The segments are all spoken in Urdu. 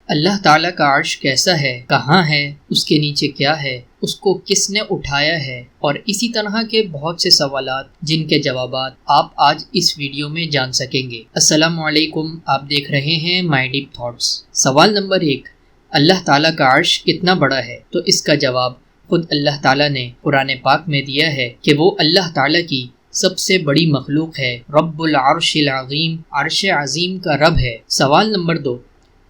اللہ تعالیٰ کا عرش کیسا ہے، کہاں ہے، اس کے نیچے کیا ہے، اس کو کس نے اٹھایا ہے، اور اسی طرح کے بہت سے سوالات جن کے جوابات آپ آج اس ویڈیو میں جان سکیں گے۔ السلام علیکم، آپ دیکھ رہے ہیں مائی ڈیپ تھاٹس۔ سوال نمبر 1، اللہ تعالیٰ کا عرش کتنا بڑا ہے؟ تو اس کا جواب خود اللہ تعالیٰ نے قرآن پاک میں دیا ہے کہ وہ اللہ تعالیٰ کی سب سے بڑی مخلوق ہے، رب العرش العظیم، عرش عظیم کا رب ہے۔ سوال نمبر 2،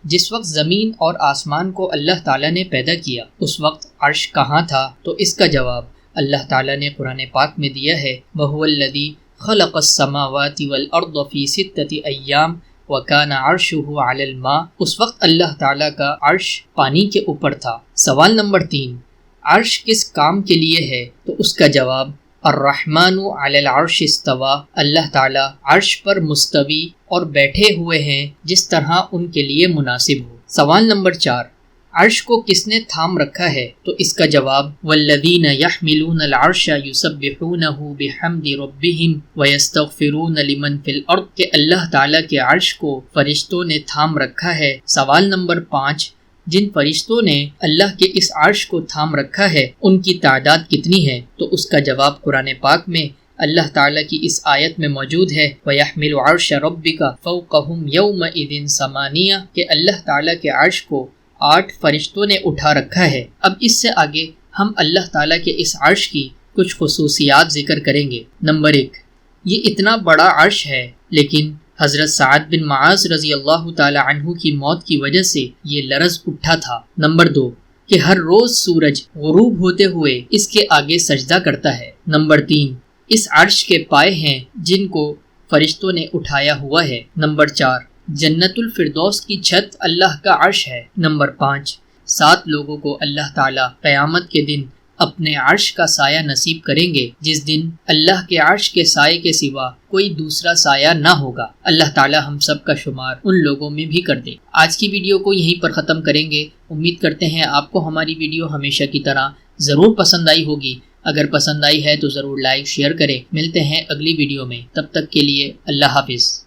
جس وقت زمین اور آسمان کو اللہ تعالیٰ نے پیدا کیا اس وقت عرش کہاں تھا؟ تو اس کا جواب اللہ تعالیٰ نے قرآن پاک میں دیا ہے، وَهُوَ الَّذِي خَلَقَ السَّمَاوَاتِ وَالْأَرْضَ فِي سِتَّةِ أَيَّامٍ وَكَانَ عَرْشُهُ عَلَى الْمَاءِ، اس وقت اللہ تعالیٰ کا عرش پانی کے اوپر تھا۔ سوال نمبر 3، عرش کس کام کے لیے ہے؟ تو اس کا جواب الرحمن علی العرش استوى، اللہ تعالیٰ عرش پر مستوی اور بیٹھے ہوئے ہیں جس طرح ان کے لیے مناسب ہو۔ سوال نمبر 4، عرش کو کس نے تھام رکھا ہے؟ تو اس کا جواب والذین یحملون العرش یسبحونہ بحمد ربہم ویستغفرون لمن فی الارض، کہ اللہ تعالیٰ کے عرش کو فرشتوں نے تھام رکھا ہے۔ سوال نمبر 5، جن فرشتوں نے اللہ کے اس عرش کو تھام رکھا ہے ان کی تعداد کتنی ہے؟ تو اس کا جواب قرآن پاک میں اللہ تعالیٰ کی اس آیت میں موجود ہے، وَيَحْمِلُ عَرْشَ رَبِّكَ فَوْقَهُمْ يَوْمَئِذٍ ثَمَانِيَةٌ، کہ اللہ تعالیٰ کے عرش کو 8 فرشتوں نے اٹھا رکھا ہے۔ اب اس سے آگے ہم اللہ تعالیٰ کے اس عرش کی کچھ خصوصیات ذکر کریں گے۔ نمبر 1، یہ اتنا بڑا عرش ہے لیکن حضرت سعد بن معاذ رضی اللہ تعالی عنہ کی موت کی وجہ سے یہ لرز اٹھا تھا۔ نمبر 2، کہ ہر روز سورج غروب ہوتے ہوئے اس کے آگے سجدہ کرتا ہے۔ نمبر 3، اس عرش کے پائے ہیں جن کو فرشتوں نے اٹھایا ہوا ہے۔ نمبر 4، جنت الفردوس کی چھت اللہ کا عرش ہے۔ نمبر 5، 7 لوگوں کو اللہ تعالیٰ قیامت کے دن اپنے عرش کا سایہ نصیب کریں گے، جس دن اللہ کے عرش کے سائے کے سوا کوئی دوسرا سایہ نہ ہوگا۔ اللہ تعالیٰ ہم سب کا شمار ان لوگوں میں بھی کر دے۔ آج کی ویڈیو کو یہیں پر ختم کریں گے۔ امید کرتے ہیں آپ کو ہماری ویڈیو ہمیشہ کی طرح ضرور پسند آئی ہوگی۔ اگر پسند آئی ہے تو ضرور لائک شیئر کریں۔ ملتے ہیں اگلی ویڈیو میں، تب تک کے لیے اللہ حافظ۔